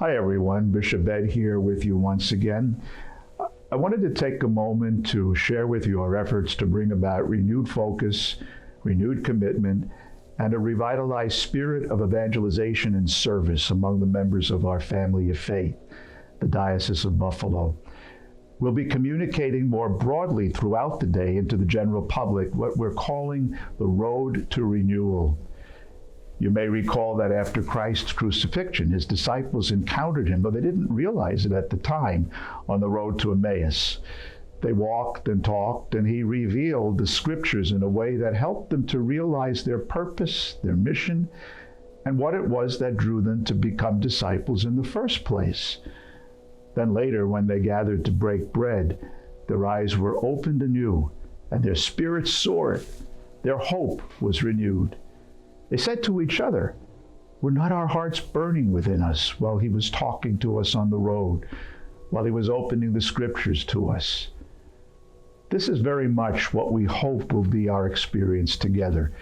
Hi everyone, Bishop Ed here with you once again. I wanted to take a moment to share with you our efforts to bring about renewed focus, renewed commitment, and a revitalized spirit of evangelization and service among the members of our family of faith, the Diocese of Buffalo. We'll be communicating more broadly throughout the day into the general public what we're calling the road to renewal. You may recall that after Christ's crucifixion, his disciples encountered him, but they didn't realize it at the time, on the road to Emmaus. They walked and talked, and he revealed the scriptures in a way that helped them to realize their purpose, their mission, and what it was that drew them to become disciples in the first place. Then later, when they gathered to break bread, their eyes were opened anew, and their spirits soared. Their hope was renewed. They said to each other, "Were not our hearts burning within us while he was talking to us on the road, while he was opening the scriptures to us?" This is very much what we hope will be our experience together.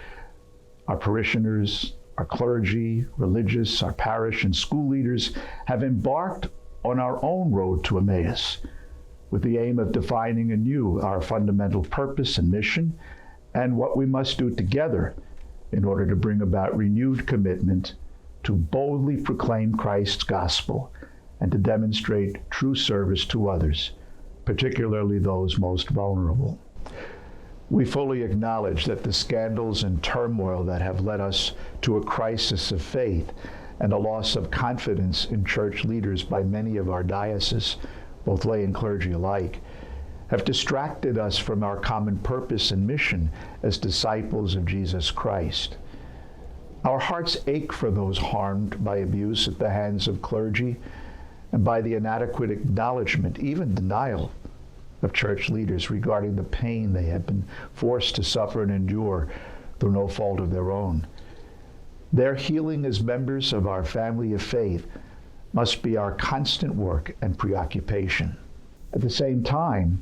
Our parishioners, our clergy, religious, our parish and school leaders have embarked on our own road to Emmaus with the aim of defining anew our fundamental purpose and mission and what we must do together in order to bring about renewed commitment to boldly proclaim Christ's gospel and to demonstrate true service to others, particularly those most vulnerable. We fully acknowledge that the scandals and turmoil that have led us to a crisis of faith and a loss of confidence in church leaders by many of our dioceses, both lay and clergy alike, have distracted us from our common purpose and mission as disciples of Jesus Christ. Our hearts ache for those harmed by abuse at the hands of clergy and by the inadequate acknowledgement, even denial, of church leaders regarding the pain they have been forced to suffer and endure through no fault of their own. Their healing as members of our family of faith must be our constant work and preoccupation. At the same time,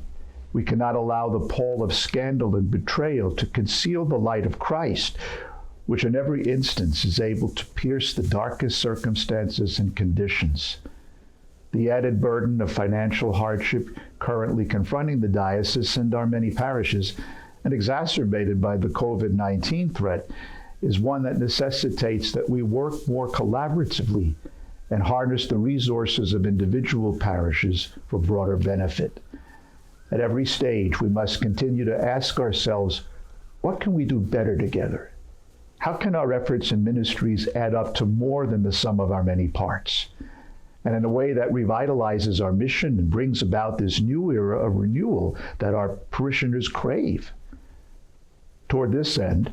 we cannot allow the pall of scandal and betrayal to conceal the light of Christ, which in every instance is able to pierce the darkest circumstances and conditions. The added burden of financial hardship currently confronting the diocese and our many parishes, and exacerbated by the COVID-19 threat, is one that necessitates that we work more collaboratively and harness the resources of individual parishes for broader benefit. At every stage, we must continue to ask ourselves, what can we do better together? How can our efforts and ministries add up to more than the sum of our many parts? And in a way that revitalizes our mission and brings about this new era of renewal that our parishioners crave. Toward this end,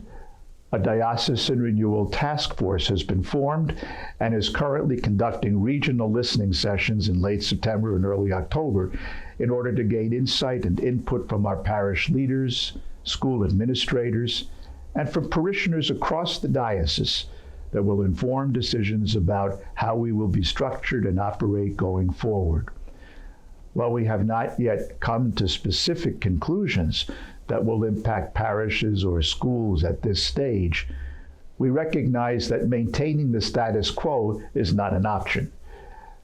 a Diocesan Renewal Task Force has been formed and is currently conducting regional listening sessions in late September and early October in order to gain insight and input from our parish leaders, school administrators, and from parishioners across the diocese that will inform decisions about how we will be structured and operate going forward. While we have not yet come to specific conclusions that will impact parishes or schools at this stage, we recognize that maintaining the status quo is not an option.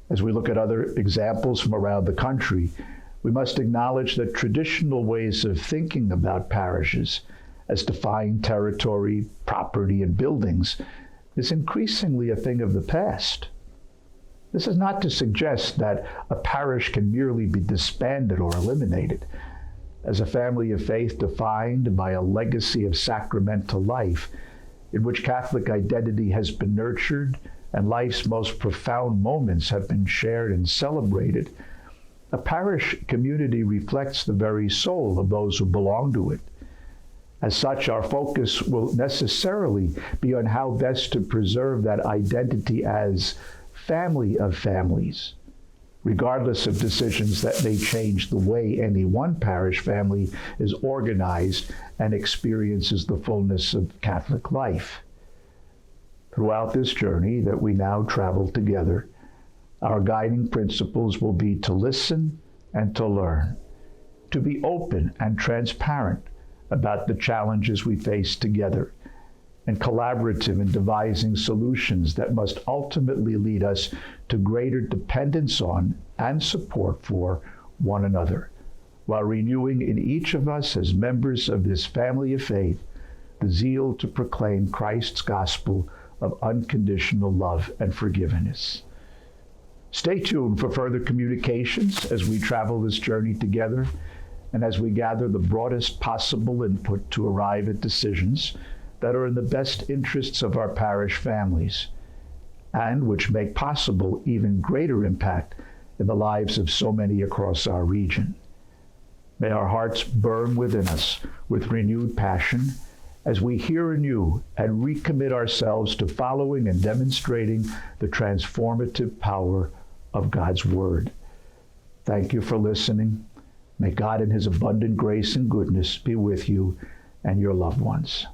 As we look at other examples from around the country, we must acknowledge that traditional ways of thinking about parishes as defined territory, property, and buildings is increasingly a thing of the past. This is not to suggest that a parish can merely be disbanded or eliminated. As a family of faith defined by a legacy of sacramental life, in which Catholic identity has been nurtured and life's most profound moments have been shared and celebrated, a parish community reflects the very soul of those who belong to it. As such, our focus will necessarily be on how best to preserve that identity as family of families, regardless of decisions that may change the way any one parish family is organized and experiences the fullness of Catholic life. Throughout this journey that we now travel together, our guiding principles will be to listen and to learn, to be open and transparent about the challenges we face together, and collaborative in devising solutions that must ultimately lead us to greater dependence on and support for one another, while renewing in each of us as members of this family of faith the zeal to proclaim Christ's gospel of unconditional love and forgiveness. Stay tuned for further communications as we travel this journey together and as we gather the broadest possible input to arrive at decisions that are in the best interests of our parish families and which make possible even greater impact in the lives of so many across our region. May our hearts burn within us with renewed passion as we hear anew and recommit ourselves to following and demonstrating the transformative power of God's Word. Thank you for listening. May God in His abundant grace and goodness be with you and your loved ones.